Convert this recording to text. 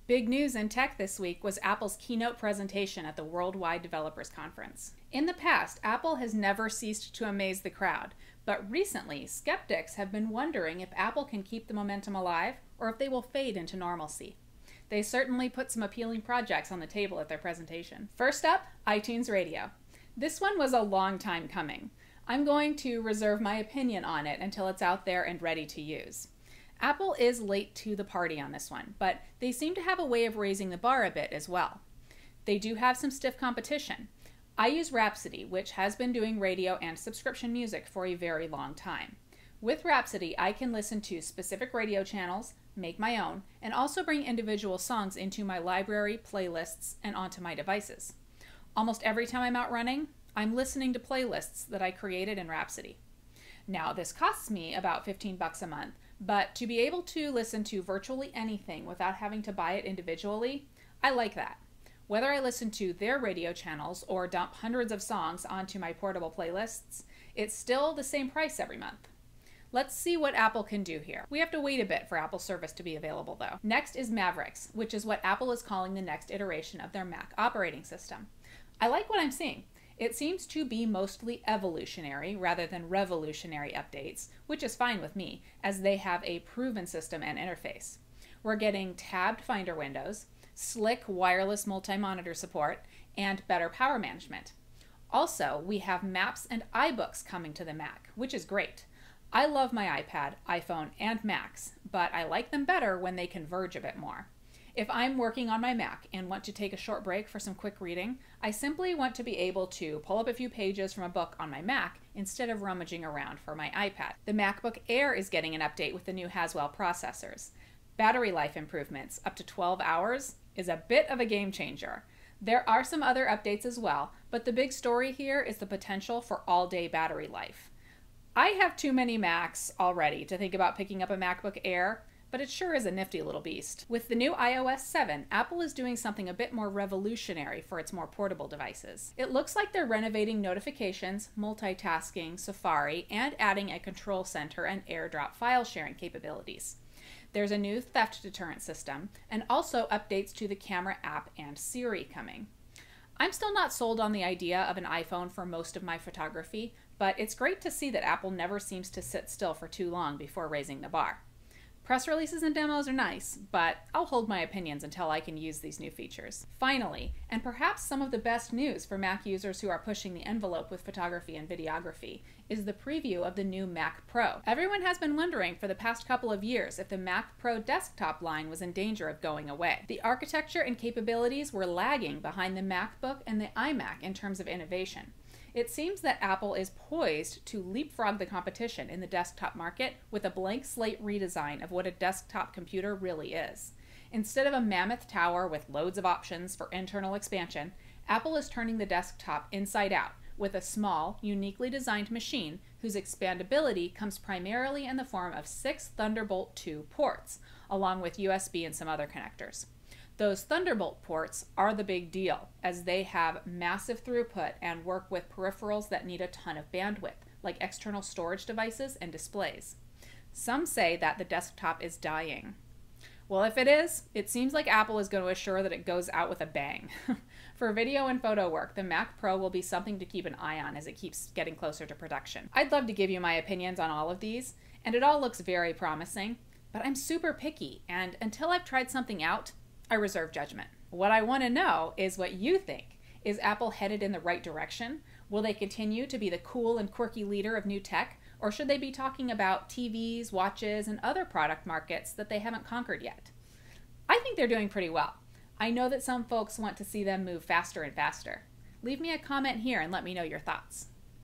Big news in tech this week was Apple's keynote presentation at the Worldwide Developers Conference. In the past, Apple has never ceased to amaze the crowd, but recently, skeptics have been wondering if Apple can keep the momentum alive or if they will fade into normalcy. They certainly put some appealing projects on the table at their presentation. First up, iTunes Radio. This one was a long time coming. I'm going to reserve my opinion on it until it's out there and ready to use. Apple is late to the party on this one, but they seem to have a way of raising the bar a bit as well. They do have some stiff competition. I use Rhapsody, which has been doing radio and subscription music for a very long time. With Rhapsody, I can listen to specific radio channels, make my own, and also bring individual songs into my library, playlists, and onto my devices. Almost every time I'm out running, I'm listening to playlists that I created in Rhapsody. Now, this costs me about $15 a month, but to be able to listen to virtually anything without having to buy it individually, I like that. Whether I listen to their radio channels or dump hundreds of songs onto my portable playlists, it's still the same price every month. Let's see what Apple can do here. We have to wait a bit for Apple service to be available though. Next is Mavericks, which is what Apple is calling the next iteration of their Mac operating system. I like what I'm seeing. It seems to be mostly evolutionary rather than revolutionary updates, which is fine with me, as they have a proven system and interface. We're getting tabbed Finder windows, slick wireless multi-monitor support, and better power management. Also, we have Maps and iBooks coming to the Mac, which is great. I love my iPad, iPhone, and Macs, but I like them better when they converge a bit more. If I'm working on my Mac and want to take a short break for some quick reading, I simply want to be able to pull up a few pages from a book on my Mac instead of rummaging around for my iPad. The MacBook Air is getting an update with the new Haswell processors. Battery life improvements up to 12 hours is a bit of a game changer. There are some other updates as well, but the big story here is the potential for all-day battery life. I have too many Macs already to think about picking up a MacBook Air, but it sure is a nifty little beast. With the new iOS 7, Apple is doing something a bit more revolutionary for its more portable devices. It looks like they're renovating notifications, multitasking, Safari, and adding a control center and AirDrop file sharing capabilities. There's a new theft deterrent system, and also updates to the camera app and Siri coming. I'm still not sold on the idea of an iPhone for most of my photography, but it's great to see that Apple never seems to sit still for too long before raising the bar. Press releases and demos are nice, but I'll hold my opinions until I can use these new features. Finally, and perhaps some of the best news for Mac users who are pushing the envelope with photography and videography, is the preview of the new Mac Pro. Everyone has been wondering for the past couple of years if the Mac Pro desktop line was in danger of going away. The architecture and capabilities were lagging behind the MacBook and the iMac in terms of innovation. It seems that Apple is poised to leapfrog the competition in the desktop market with a blank slate redesign of what a desktop computer really is. Instead of a mammoth tower with loads of options for internal expansion, Apple is turning the desktop inside out with a small, uniquely designed machine whose expandability comes primarily in the form of 6 Thunderbolt 2 ports, along with USB and some other connectors. Those Thunderbolt ports are the big deal, as they have massive throughput and work with peripherals that need a ton of bandwidth, like external storage devices and displays. Some say that the desktop is dying. Well, if it is, it seems like Apple is going to assure that it goes out with a bang. For video and photo work, the Mac Pro will be something to keep an eye on as it keeps getting closer to production. I'd love to give you my opinions on all of these, and it all looks very promising, but I'm super picky, and until I've tried something out, I reserve judgment. What I want to know is what you think. Is Apple headed in the right direction? Will they continue to be the cool and quirky leader of new tech? Or should they be talking about TVs, watches, and other product markets that they haven't conquered yet? I think they're doing pretty well. I know that some folks want to see them move faster and faster. Leave me a comment here and let me know your thoughts.